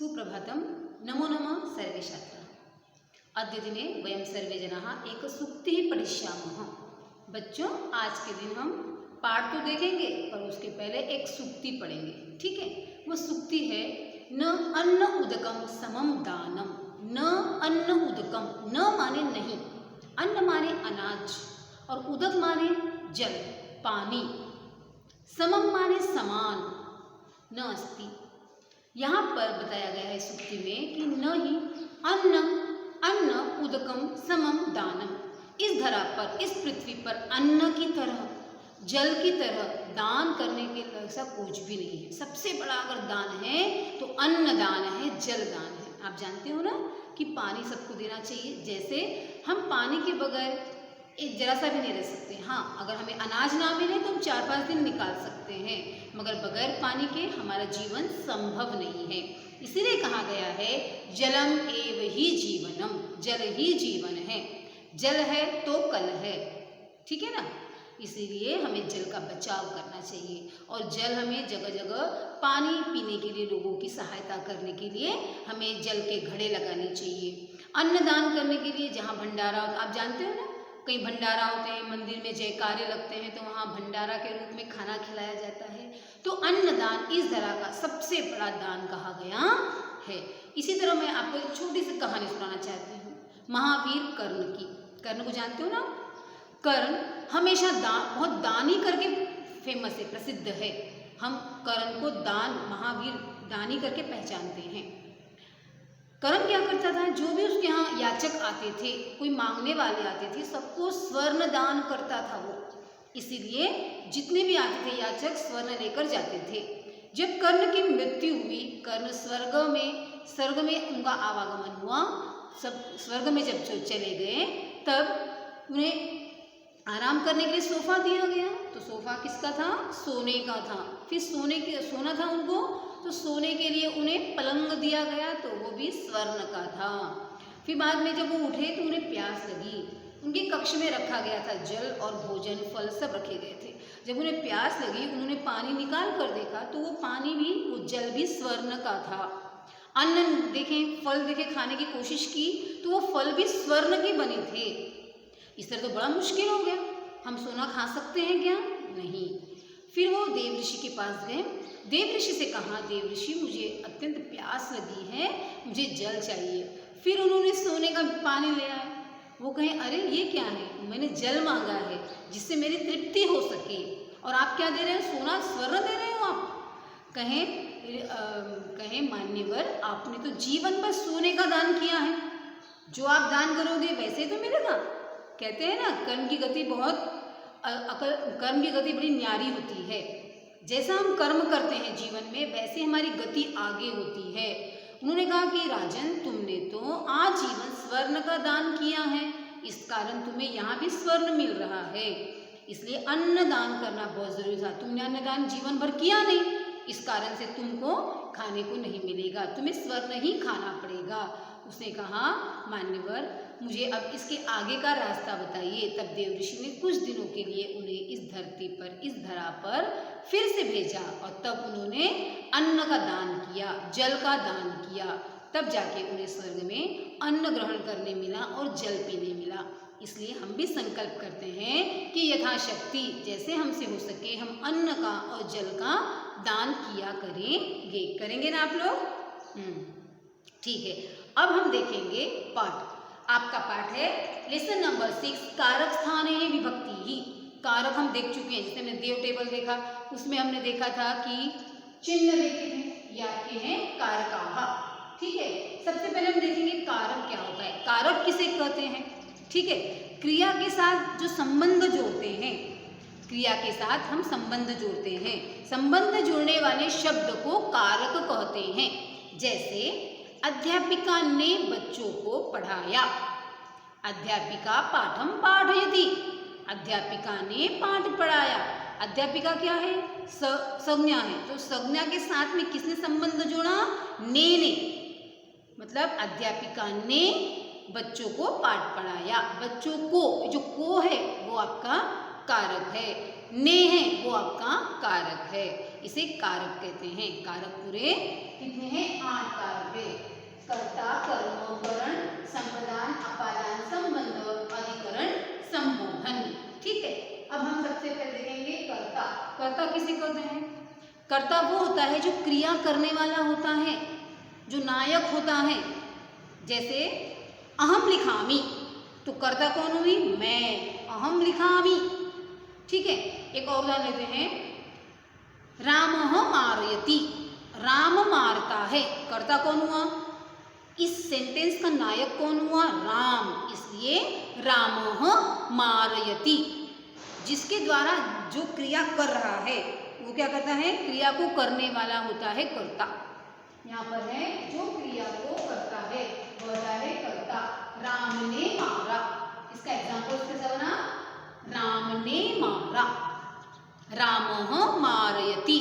सुप्रभातं नमो नमः सर्वे छात्राः। अद्य दिने वयं सर्वे जनाः एक सूक्तिः पठिष्यामः। बच्चों, आज के दिन हम पाठ तो देखेंगे पर उसके पहले एक सूक्ति पढ़ेंगे, ठीक है। वो सूक्ति है न अन्न उदकम समम दानम। न अन्न उदकम, न माने नहीं, अन्न माने अनाज और उदक माने जल पानी, समम माने समान, न अस्ति। यहाँ पर बताया गया है सूक्ति में कि न ही अन्न उदकम समम दानम, इस धरा पर, इस पृथ्वी पर अन्न की तरह, जल की तरह दान करने के ऐसा कुछ भी नहीं है। सबसे बड़ा अगर दान है तो अन्न दान है, जल दान है। आप जानते हो ना कि पानी सबको देना चाहिए। जैसे हम पानी के बगैर एक जरा सा भी नहीं रह सकते। हाँ, अगर हमें अनाज ना मिले तो हम 4-5 दिन निकाल सकते हैं, मगर बगैर पानी के हमारा जीवन संभव नहीं है। इसीलिए कहा गया है जलम एव ही जीवनम, जल ही जीवन है। जल है तो कल है, ठीक है ना। इसीलिए हमें जल का बचाव करना चाहिए और जल हमें जगह जगह पानी पीने के लिए, लोगों की सहायता करने के लिए हमें जल के घड़े लगाने चाहिए। अन्न दान करने के लिए जहाँ भंडारा, आप जानते हो ना, कहीं भंडारा होते हैं, मंदिर में जयकारे लगते हैं तो वहाँ भंडारा के रूप में खाना खिलाया जाता है। तो अन्नदान इस तरह का सबसे बड़ा दान कहा गया है। इसी तरह मैं आपको एक छोटी सी कहानी सुनाना चाहती हूँ, महावीर कर्ण की। कर्ण को जानते हो ना। कर्ण हमेशा बहुत दानी करके फेमस है, प्रसिद्ध है। हम कर्ण को महावीर दानी करके पहचानते हैं। कर्ण क्या करता था, जो भी उसके यहाँ याचक आते थे, कोई मांगने वाले आते थे, सबको स्वर्ण दान करता था वो। इसीलिए जितने भी आते थे याचक स्वर्ण लेकर जाते थे। जब कर्ण की मृत्यु हुई, कर्ण स्वर्ग में उनका आवागमन हुआ, सब स्वर्ग में जब चले गए तब उन्हें आराम करने के लिए सोफा दिया गया। तो सोफा किसका था? सोने का था। फिर सोना था उनको, तो सोने के लिए उन्हें पलंग दिया गया, तो वो भी स्वर्ण का था। फिर बाद में जब वो उठे तो उन्हें प्यास लगी, उनके कक्ष में रखा गया था जल और भोजन, फल सब रखे गए थे। जब उन्हें प्यास लगी, उन्होंने पानी निकाल कर देखा तो वो पानी भी, वो जल भी स्वर्ण का था। अन्न देखें, फल देखें, खाने की कोशिश की तो वो फल भी स्वर्ण के बने थे। इस तरह तो बड़ा मुश्किल हो गया, हम सोना खा सकते हैं क्या? नहीं। फिर वो देव ऋषि के पास गए, देव ऋषि से कहा, देव ऋषि मुझे अत्यंत प्यास लगी है, मुझे जल चाहिए। फिर उन्होंने सोने का पानी ले आए। वो कहें, अरे ये क्या है, मैंने जल मांगा है जिससे मेरी तृप्ति हो सके, और आप क्या दे रहे हैं? सोना, स्वर्ण दे रहे हो आप। कहें मान्यवर, आपने तो जीवन भर सोने का दान किया है, जो आप दान करोगे वैसे तो मिलेगा। कहते हैं ना, कर्म की गति बड़ी न्यारी होती है। जैसा हम कर्म करते हैं जीवन में, वैसे हमारी गति आगे होती है। उन्होंने कहा कि राजन, तुमने तो आजीवन स्वर्ण का दान किया है, इस कारण तुम्हें यहाँ भी स्वर्ण मिल रहा है। इसलिए अन्न दान करना बहुत जरूरी था। तुमने अन्न दान जीवन भर किया नहीं, इस कारण से तुमको खाने को नहीं मिलेगा, तुम्हें स्वर्ण ही खाना पड़ेगा। उसने कहा, मान्यवर मुझे अब इसके आगे का रास्ता बताइए। तब देव ऋषि ने कुछ दिनों के लिए उन्हें इस धरती पर, इस धरा पर फिर से भेजा, और तब उन्होंने अन्न का दान किया, जल का दान किया। तब जाके उन्हें स्वर्ग में अन्न ग्रहण करने मिला और जल पीने मिला। इसलिए हम भी संकल्प करते हैं कि यथाशक्ति जैसे हमसे हो सके हम अन्न का और जल का दान किया करेंगे ना आप लोग? ठीक है। अब हम देखेंगे पाठ। आपका पाठ है लेसन नंबर 6, कारक स्थान है विभक्ति ही। कारक हम देख चुके हैं, जैसे हमने देव टेबल देखा, उसमें हमने देखा था कि चिन्ह देखे थे, ये आपके हैं कारकाहा, ठीक है। सबसे पहले हम देखेंगे कारक क्या होता है, कारक किसे कहते हैं, ठीक है। क्रिया के साथ जो संबंध जोड़ते हैं, क्रिया के साथ हम संबंध जोड़ते हैं, संबंध जोड़ने वाले शब्द को कारक कहते हैं। जैसे अध्यापिका ने बच्चों को पढ़ाया, अध्यापिका पाठम पाठयति, अध्यापिका ने पाठ पढ़ाया। अध्यापिका क्या है? संज्ञा है, तो संज्ञा के साथ में किसने संबंध जोड़ा? ने। मतलब अध्यापिका ने बच्चों को पाठ पढ़ाया। बच्चों को, जो को है वो आपका कारक है, ने है वो आपका कारक है, इसे कारक कहते हैं। कारक पूरे कितने हैं? 8 कारक है। कर्ता किसे कहते हैं? कर्ता वो होता है जो क्रिया करने वाला होता है, जो नायक होता है। जैसे अहम लिखामि, तो कर्ता कौन हुई? मैं, अहम लिखामि। ठीक है, एक और उदाहरण लेते हैं, रामः मारयति, राम मारता है, कर्ता कौन हुआ? इस सेंटेंस का नायक कौन हुआ? राम, इसलिए रामः मारयति। जिसके द्वारा जो क्रिया कर रहा है वो क्या करता है? क्रिया को करने वाला होता है कर्ता। यहाँ पर है जो क्रिया को करता है वो होता है कर्ता। राम ने मारा, इसका एग्जाम्पल कैसा बना? राम ने मारा, रामः मारयति,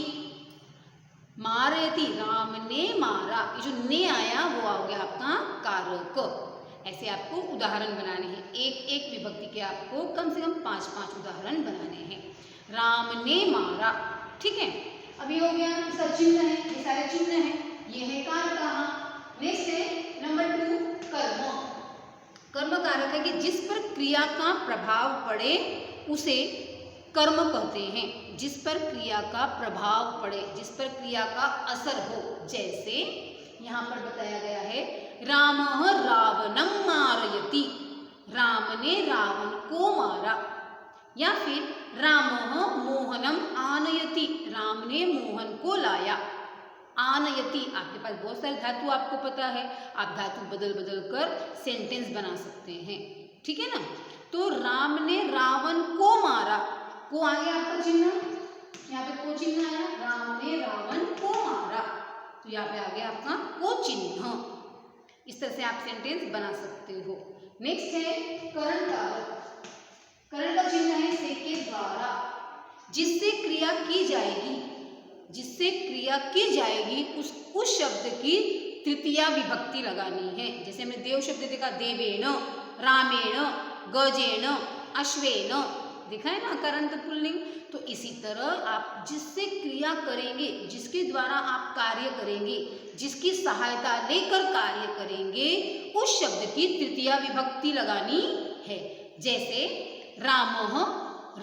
मारयति, राम ने मारा। ये जो ने आया वो आ गया आपका कारक। ऐसे आपको उदाहरण बनाने हैं, एक एक विभक्ति के आपको कम से कम 5-5 उदाहरण बनाने हैं। राम ने मारा, ठीक है। अब ये हो गया, इसका चिन्ह है, ये सारे चिन्ह हैं, ये है कारक। नेक्स्ट है नंबर 2 कर्म। कर्म कारक है कि जिस पर क्रिया का प्रभाव पड़े उसे कर्म कहते हैं। जिस पर क्रिया का प्रभाव पड़े, जिस पर क्रिया का असर हो। जैसे यहाँ पर बताया गया है, रामः रावणं मारयति, राम ने रावण को मारा। या फिर रामः मोहनम आनयति, राम ने मोहन को लाया। आनयति, आपके पास बहुत सारे धातु आपको पता है, आप धातु बदल बदल कर सेंटेंस बना सकते हैं, ठीक है ना। तो राम ने रावण को मारा, को आ गया आपका चिन्ह, यहाँ पे को चिन्ह आया, राम ने रावण को मारा, तो यहाँ पे आ गया आपका को चिन्ह। इस तरह से आप सेंटेंस बना सकते हो। नेक्स्ट है करण कारक। करण का चिन्ह है से के द्वारा, जिससे क्रिया की जाएगी, जिससे क्रिया की जाएगी उस शब्द की तृतीया विभक्ति लगानी है। जैसे हमने देव शब्द देखा, देवेन, रामेण, गजेन, अश्वेन, देखा है ना करंत पुल्लिंग। तो इसी तरह आप जिससे क्रिया करेंगे, जिसके द्वारा आप कार्य करेंगे, जिसकी सहायता लेकर कार्य करेंगे, उस शब्द की तृतीया विभक्ति लगानी है। जैसे रामः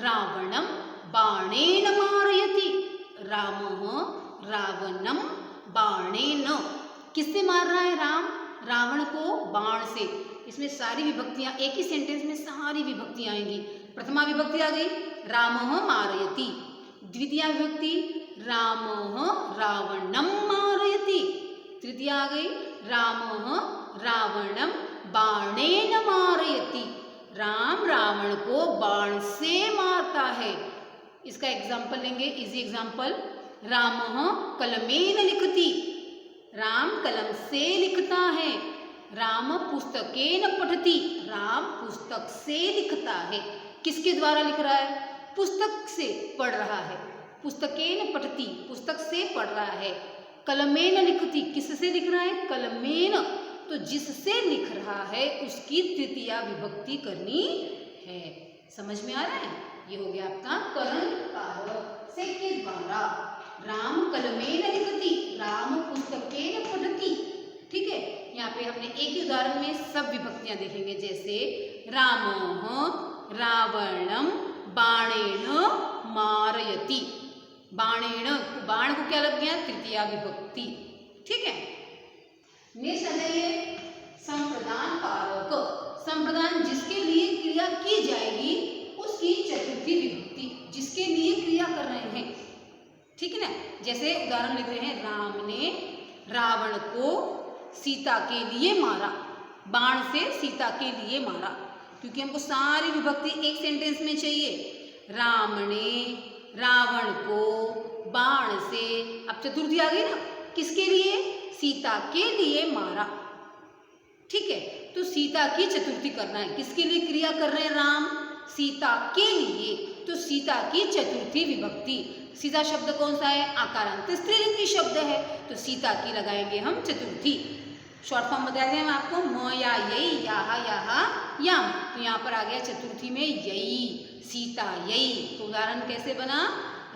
रावणं बाणेन मारयति, रामः रावणं बाणेन, किससे मार रहा है राम? रावण को बाण से। इसमें सारी विभक्तियां, एक ही सेंटेंस में सारी विभक्तियां आएंगी। प्रथमा विभक्ति आ गई रामः मारयति, द्वितीया विभक्ति रामः रावणं मारयति, तृतीया आ गई रामः रावणं बाणेन मारयति, राम रावण को बाण से मारता है। इसका एग्जाम्पल लेंगे, इजी एग्जाम्पल, रामः कलमेन लिखति, राम कलम से लिखता है। राम पुस्तकेन पठति, राम पुस्तक से लिखता है। किसके द्वारा लिख रहा है? पुस्तक से पढ़ रहा है। पुस्तकेन पठति, पुस्तक से पढ़ रहा है। कलमेन लिखति, किससे लिख रहा है? कलमेन, तो जिससे लिख रहा है उसकी तृतीया विभक्ति करनी है। समझ में आ रहा है? ये हो गया आपका करण कारक, से के द्वारा। राम कलमेन लिखति, राम पुस्तकेन पठति, ठीक है। यहाँ पे हमने एक ही उदाहरण में सब विभक्तियां देखेंगे। जैसे रामः रावणं बाणेन मारयति, बाणेन, बाण को क्या लग गया? तृतीया विभक्ति, ठीक है। नेक्स्ट आ जाइए संप्रदान कारक। संप्रदान, जिसके लिए क्रिया की जाएगी उसकी चतुर्थी विभक्ति, जिसके लिए क्रिया कर रहे हैं, ठीक है ना। जैसे उदाहरण लेते हैं, राम ने रावण को सीता के लिए मारा, बाण से सीता के लिए मारा, क्योंकि हमको सारी विभक्ति एक सेंटेंस में चाहिए। राम ने रावण को बाण से, अब चतुर्थी आ गई ना, किसके लिए? सीता के लिए मारा, ठीक है। तो सीता की चतुर्थी करना है, किसके लिए क्रिया कर रहे हैं? राम, सीता के लिए, तो सीता की चतुर्थी विभक्ति। सीता शब्द कौन सा है? आकारांत स्त्रीलिंगी शब्द है, तो सीता की लगाएंगे हम चतुर्थी। शॉर्ट फॉर्म बताया गया हम आपको, म या यई, याहा याहा यम, तो यहाँ पर आ गया चतुर्थी में यई, सीता यई। तो उदाहरण कैसे बना?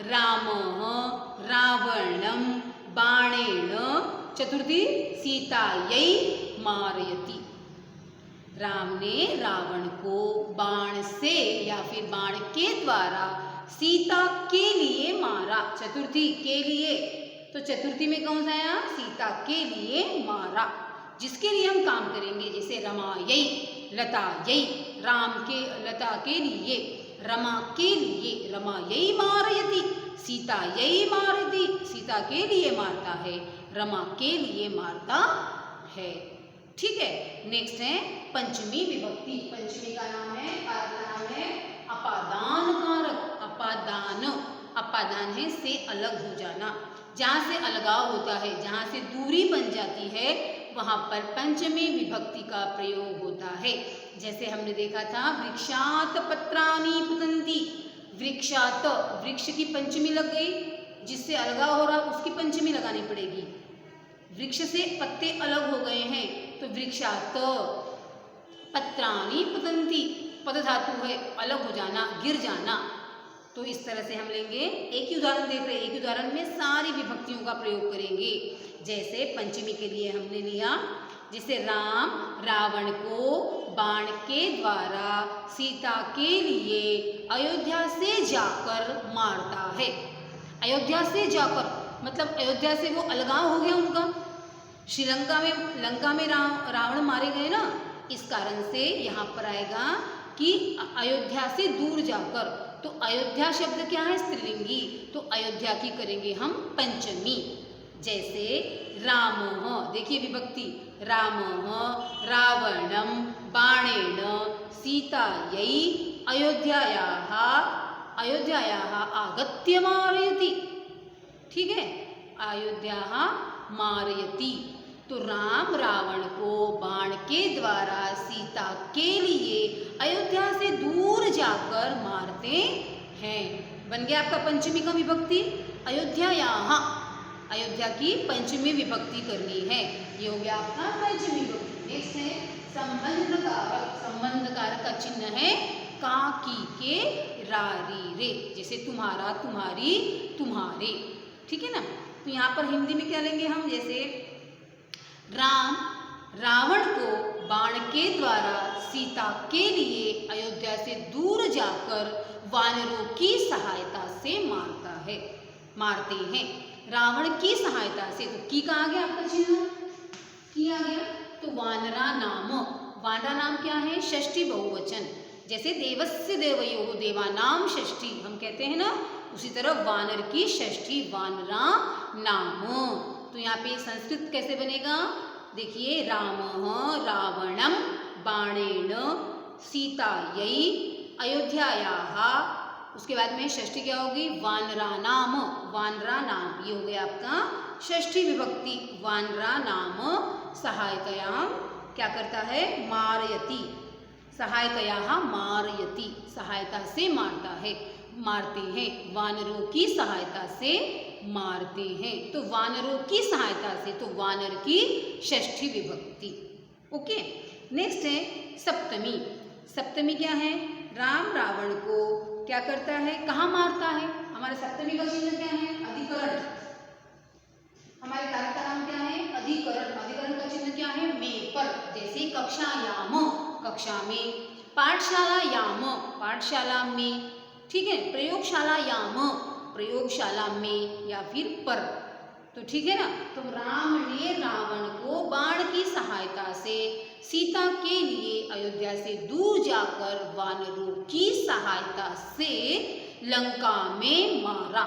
रामः रावणं बाणेन, चतुर्थी सीतायै मारयति, राम ने रावण को बाण से या फिर बाण के द्वारा सीता के लिए मारा। चतुर्थी के लिए, तो चतुर्थी में कौन सा आया? सीता के लिए मारा। जिसके लिए हम काम करेंगे, जैसे रमायै, लतायै, राम के लता के लिए, रमा के लिए, रमायै मारयति, सीतायै मारयति, सीता के लिए मारता है, रमा के लिए मारता है। ठीक है। नेक्स्ट है पंचमी विभक्ति। पंचमी का नाम है, कारक का नाम है अपादान कारक। अपादान, अपादान है से अलग हो जाना, जहाँ से अलगाव होता है, जहाँ से दूरी बन जाती है, वहाँ पर पंचमी विभक्ति का प्रयोग होता है। जैसे हमने देखा था वृक्षात पत्राणि पतन्ति, वृक्षात, वृक्ष की पंचमी लग गई, जिससे अलगाव हो रहा उसकी पंचमी लगानी पड़ेगी। वृक्ष से पत्ते अलग हो गए हैं तो वृक्षात, पत्राणि पतन्ति, पद धातु है अलग हो जाना, गिर जाना। तो इस तरह से हम लेंगे। एक ही उदाहरण देख रहे हैं, एक ही उदाहरण में सारी विभक्तियों का प्रयोग करेंगे। जैसे पंचमी के लिए हमने लिया, जैसे राम रावण को बाण के द्वारा सीता के लिए अयोध्या से जाकर मारता है। अयोध्या से जाकर मतलब अयोध्या से वो अलगाव हो गया उनका। श्रीलंका में, लंका में रावण मारे गए ना, इस कारण से यहाँ पर आएगा कि अयोध्या से दूर जाकर। तो अयोध्या शब्द क्या है? स्त्रीलिंगी, तो अयोध्या की करेंगे हम पंचमी। जैसे रामः, देखिए विभक्ति, रामः रावणं बाणेन सीतायै अयोध्यायाः आगत्य मारयति। ठीक है, अयोध्याः मारयति। तो राम रावण को बाण के द्वारा सीता के लिए अयोध्या से दूर जाकर मारते हैं। बन गया आपका पंचमी का विभक्ति। अयोध्यायाः, अयोध्या की पंचमी विभक्ति करनी है। ये हो गया आपका पंचमी विभक्ति। नेक्स्ट है संबंध कारक। संबंध कारक का चिन्ह है का, की, के, रा, री, रे। जैसे तुम्हारा, तुम्हारी, तुम्हारे। ठीक है ना। तो यहाँ पर हिंदी में क्या लेंगे हम? जैसे राम रावण को बाण के द्वारा सीता के लिए अयोध्या से दूर जाकर वानरों की सहायता से मारता है, मारते हैं। रावण की सहायता से, तो की का आ गया आपका चिन्ह, की आ गया। तो वानरा नाम, वानरा नाम क्या है? षष्ठी बहुवचन। जैसे देवस्य देवयोः, देवानाम षष्ठी हम कहते हैं ना, उसी तरह वानर की षष्ठी वानरा नाम। तो यहाँ पे संस्कृत कैसे बनेगा? देखिए, रामः रावणं बाणेन सीतायै अयोध्यायाः, उसके बाद में षष्ठी क्या होगी? वानरा नाम, वानरा नाम। ये हो गया आपका षष्ठी विभक्ति। वानरा नाम सहायतयां क्या करता है? मारयति। सहायतयाः मारयति, सहायता से मारता है, मारते हैं। वानरों की सहायता से मारते हैं। तो वानरों की सहायता से, तो वानर की षष्ठी विभक्ति। ओके। नेक्स्ट है सप्तमी। सप्तमी क्या है? राम रावण को क्या करता है? कहाँ मारता है? हमारे सप्तमी का चिन्ह क्या है? अधिकरण। हमारे कारक का नाम क्या है? अधिकरण। अधिकरण का चिन्ह क्या है? में, पर। जैसे कक्षायाम, कक्षा में। पाठशालायाम, पाठशाला में। ठीक है। प्रयोगशालायाम, प्रयोगशाला में, या फिर पर। तो ठीक है ना। तो राम ने रावण को बाण की सहायता से सीता के लिए अयोध्या से दूर जाकर वानरों की सहायता से लंका में मारा।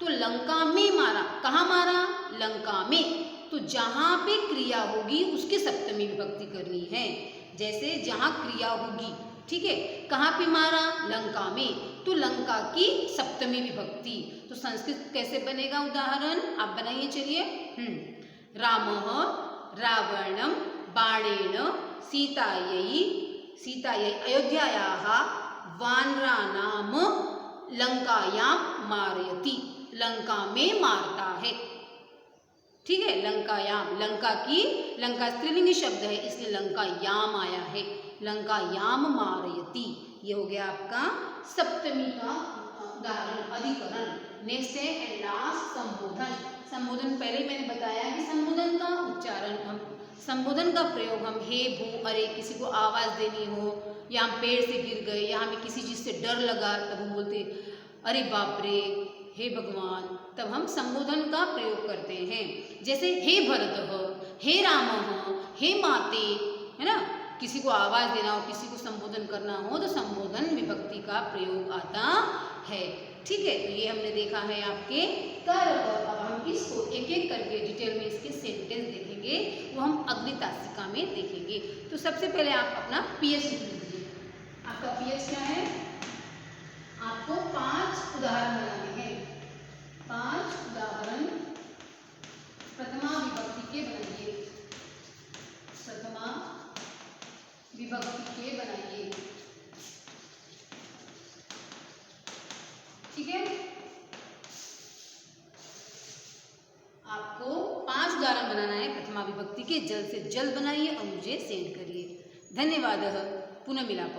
तो लंका में मारा, कहाँ मारा? लंका में। तो जहाँ पे क्रिया होगी उसकी सप्तमी विभक्ति करनी है। जैसे जहाँ क्रिया होगी, ठीक है, कहाँ पे मारा? लंका में। तो लंका की सप्तमी विभक्ति। तो संस्कृत कैसे बनेगा? उदाहरण आप बनाइए, चलिए। रामः रावणं बाणेन सीतायै अयोध्यायाः वानराणाम लंकायां मारयति। लंका में मारता है। ठीक है, लंकायाम, लंका की, लंका स्त्रीलिंगी शब्द है इसलिए लंकायाम आया है। लंकायाम मारयति। ये हो गया आपका सप्तमी का उदाहरण, अधिकरण। नेक्स्ट है एंड लास्ट संबोधन। संबोधन पहले मैंने बताया कि संबोधन का उच्चारण हम, संबोधन का प्रयोग हम हे भू अरे, किसी को आवाज़ देनी हो, या हम पेड़ से गिर गए, या हमें किसी चीज़ से डर लगा, तब हम बोलते अरे बाप रे, हे भगवान, तब हम संबोधन का प्रयोग करते हैं। जैसे हे भरत, हे राम, हे माते, है ना। किसी को आवाज़ देना हो, किसी को संबोधन करना हो तो संबोधन विभक्ति का प्रयोग आता है। ठीक है, तो ये हमने देखा है आपके कर्म। अब हम इसको एक एक करके डिटेल में इसके सेंटेंस देखेंगे, वो हम अगली तासिका में देखेंगे। तो सबसे पहले आप अपना पीएच लिख लीजिए। आपका पीएच क्या है? आपको 5 उदाहरण बनाने हैं। 5 उदाहरण प्रथमा विभक्ति के बनाइए। प्रथमा विभक्ति के बनाइए। ठीक है, आपको 5 उदाहरण बनाना है प्रथमा विभक्ति के। जल्द से जल्द बनाइए और मुझे सेंड करिए। धन्यवाद। पुनः मिलाप।